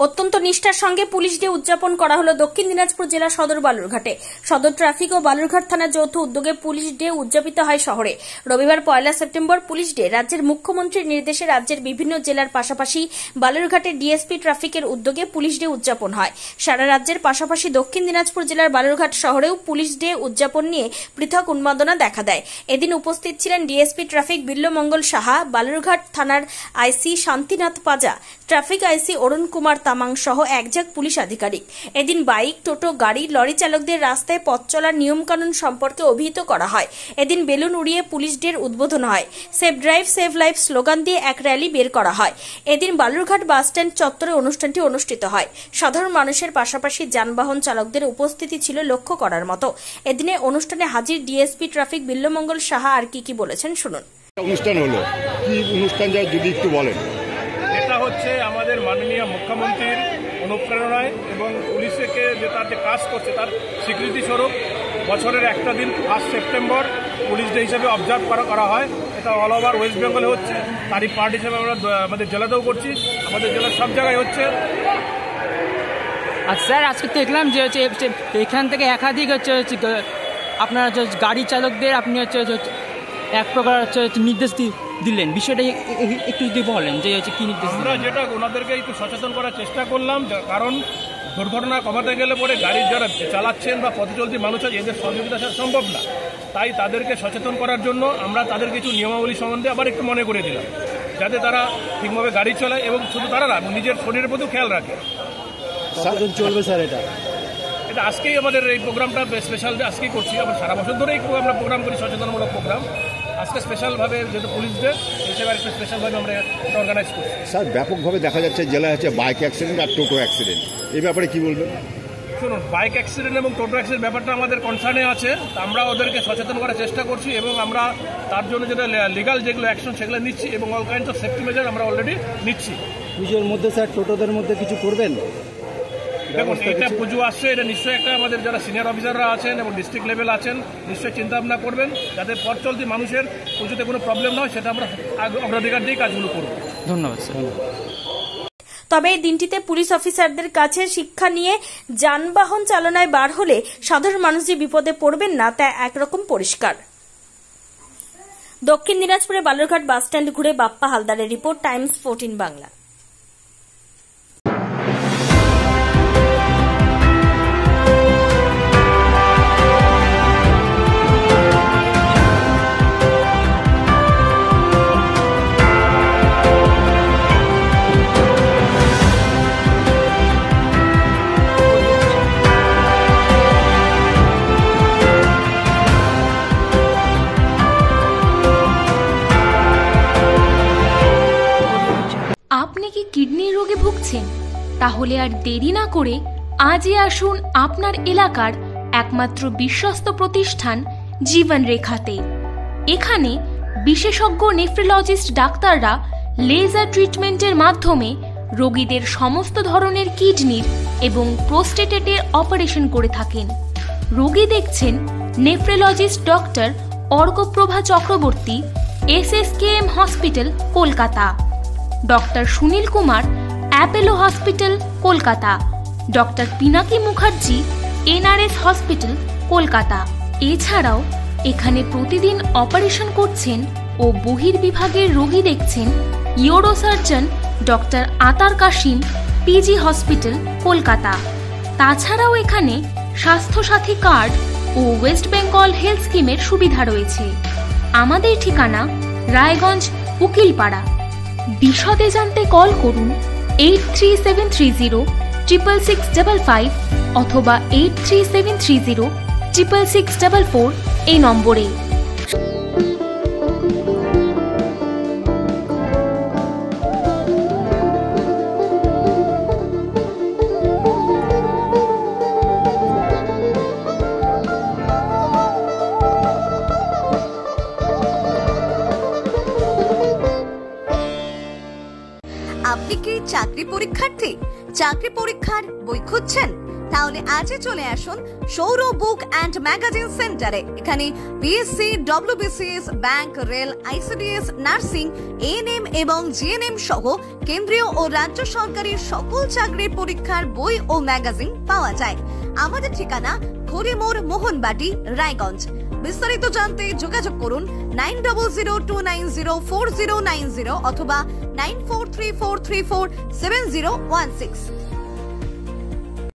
অত্যন্ত নিষ্ঠার সঙ্গে পুলিশ ডে উদযাপন করা হলো দক্ষিণ দিনাজপুর জেলা সদর বালুরঘাটে। সদর ট্রাফিক ও বালুরঘাট থানার যৌথ উদ্যোগে পুলিশ ডে উদযাপিত হয় শহরে। রবিবার 1 সেপ্টেম্বর পুলিশ ডে রাজ্যের মুখ্যমন্ত্রীর নির্দেশে রাজ্যের বিভিন্ন জেলার পাশাপাশি বালুরঘাটের ডিএসপি ট্রাফিকের উদ্যোগে পুলিশ ডে উদযাপন হয়। সারা রাজ্যের পাশাপাশি দক্ষিণ দিনাজপুর জেলার বালুরঘাট শহরেও পুলিশ ডে উদযাপন নিয়ে পৃথক উন্মাদনা দেখা দেয়। এদিন উপস্থিত ছিলেন ডিএসপি ট্রাফিক বিল্লমঙ্গল সাহা, বালুরঘাট থানার আইসি শান্তিনাথ পাজা, ট্রাফিক আইসি অরুণ কুমার তামাং সহ একঝাঁক পুলিশ আধিকারিক। এদিন বাইক, টোটো, গাড়ি, লরি চালকদের রাস্তায় পথ চলার নিয়মকানুন সম্পর্কে অভিহিত করা হয়। এদিন বেলুন উড়িয়ে পুলিশ ডের উদ্বোধন হয়। Save drive save life slogan দিয়ে এক র্যালি বের করা হয়। এদিন বালুরঘাট বাসস্ট্যান্ড চত্বরে অনুষ্ঠানটি অনুষ্ঠিত হয়। সাধারণ মানুষের পাশাপাশি যানবাহন চালকদের উপস্থিতি ছিল লক্ষ্য করার মতো। এদিনে অনুষ্ঠানে হাজির ডিএসপি ট্রাফিক বিল্লমঙ্গল সাহা আর কি বলেছেন শুনুন। অনুষ্ঠান হলো কি অনুষ্ঠান যদি একটু বলেন। এটা হচ্ছে আমাদের মাননীয় মুখ্যমন্ত্রীর অনুপ্রেরণায় এবং পুলিশকে যে তার যে কাজ করছে তার স্বীকৃতি স্বরূপ বছরের একটা দিন 1 সেপ্টেম্বর পুলিশ ডে হিসেবে অবজার্ভ করা হয়। এটা অল ওভার ওয়েস্ট বেঙ্গলে হচ্ছে, তারই পার্ট হিসেবে আমরা আমাদের জেলাতেও করছি, আমাদের জেলার সব জায়গায় হচ্ছে। আচ্ছা স্যার, আজকে দেখলাম যে হচ্ছে এখান থেকে একাধিক হচ্ছে আপনার গাড়ি চালকদের আপনি হচ্ছে এক প্রকার নির্দেশ দিলেন, বিষয়টা একটু যদি বলেন যে হচ্ছে কি নির্দেশ? আমরা যেটা ওনাদেরকে একটু সচেতন করার চেষ্টা করলাম, কারণ দুর্ঘটনা কমাতে গেলে পরে গাড়ির যারা চালাচ্ছেন বা পথ চলতি মানুষ আছে এদের সহযোগিতা সম্ভব না। তাই তাদেরকে সচেতন করার জন্য আমরা তাদের কিছু নিয়মাবলী সম্বন্ধে আবার একটু মনে করে দিলাম, যাতে তারা ঠিকভাবে গাড়ি চালায় এবং শুধু তারা না, নিজের শরীরের প্রতিও খেয়াল রাখে। চলবে স্যার এটা আজকেই আমাদের এই প্রোগ্রামটা স্পেশাল আজকেই করছি। আমরা সারা বছর ধরেই আমরা প্রোগ্রাম করি, সচেতনমূলক প্রোগ্রাম। আজকে স্পেশালভাবে যেহেতু পুলিশ ডে হিসেবে একটা স্পেশালভাবে আমরা অর্গানাইজ করছি। স্যার, ব্যাপকভাবে দেখা যাচ্ছে জেলায় হচ্ছে বাইক অ্যাক্সিডেন্ট আর টোটো অ্যাক্সিডেন্ট, এই ব্যাপারে কি বলবেন? শুনুন, বাইক অ্যাক্সিডেন্ট এবং টোটো অ্যাক্সিডেন্ট ব্যাপারটা আমাদের কনসার্নে আছে, আমরা ওদেরকে সচেতন করার চেষ্টা করছি এবং আমরা তার জন্য যেটা লিগাল যেগুলো অ্যাকশন সেগুলো নিচ্ছি এবং all kinds of safety measure আমরা অলরেডি নিচ্ছি। পুজোর মধ্যে স্যার টোটোদের মধ্যে কিছু করবেন? দেখুন, এটা পুজো আসছে, এটা নিশ্চয়ই একটা আমাদের যারা সিনিয়র অফিসাররা আছেন এবং ডিস্ট্রিক্ট লেভেল আছেন নিশ্চয়ই চিন্তা ভাবনা করবেন যাতে পথ চলতি মানুষের পুজোতে কোনো প্রবলেম না হয়, সেটা আমরা অগ্রাধিকার দিয়ে কাজগুলো করব। ধন্যবাদ স্যার। তবে এই দিনটিতে পুলিশ অফিসারদের কাছে শিক্ষা নিয়ে যানবাহন চালনায় বার হলে সাধারণ মানুষ যে বিপদে পড়বেন না তা একরকম পরিষ্কার। দক্ষিণ দিনাজপুরে বালুরঘাট বাসস্ট্যান্ড ঘুরে বাপ্পা হালদারের রিপোর্ট, টাইমস 14 বাংলা। আপনি কি কিডনির রোগে ভুগছেন? তাহলে আর দেরি না করে আজই আসুন আপনার এলাকার একমাত্র বিশ্বস্ত প্রতিষ্ঠান জীবন রেখাতে। এখানে বিশেষজ্ঞ নেফ্রোলজিস্ট ডাক্তাররা লেজার ট্রিটমেন্টের মাধ্যমে রোগীদের সমস্ত ধরনের কিডনির এবং প্রোস্টেটের অপারেশন করে থাকেন। রোগী দেখছেন nephrologist doctor Arkaprava Chakraborty, SSKM hospital, Kolkata. Doctor Sunil Kumar, Apollo hospital, Kolkata. Doctor Pinaki Mukherjee, NRS hospital, Kolkata. এছাড়াও এখানে প্রতিদিন অপারেশন করছেন ও বহির্বিভাগের রোগী দেখছেন ইউরোসার্জন ডক্টর আতার কাশিম, PG হসপিটাল, কলকাতা। তাছাড়াও এখানে স্বাস্থ্যসাথী কার্ড ও ওয়েস্ট বেঙ্গল হেলথ স্কিমের সুবিধা রয়েছে। আমাদের ঠিকানা রায়গঞ্জ, উকিলপাড়া। বিশদে জানতে কল করুন 8373066655 অথবা 8373066644 এই নম্বরে। আপনি কি চাকরি পরীক্ষার্থী? চাকরি পরীক্ষার বই খুঁজছেন? তাহলে আজই চলে আসুন সৌর বুক অ্যান্ড ম্যাগাজিন সেন্টারে। এখানে BSc, WBCS, bank, rail, ICDS, nursing, ANM এবং জিএনএম সহ কেন্দ্রীয় ও রাজ্য সরকারি সকল চাকরির পরীক্ষার বই ও ম্যাগাজিন পাওয়া যায়। আমাদের ঠিকানা খড়িমোড়, মোহনবাটি, রায়গঞ্জ। বিস্তারিত জানতে যোগাযোগ করুন 9002904090 অথবা 9434347016।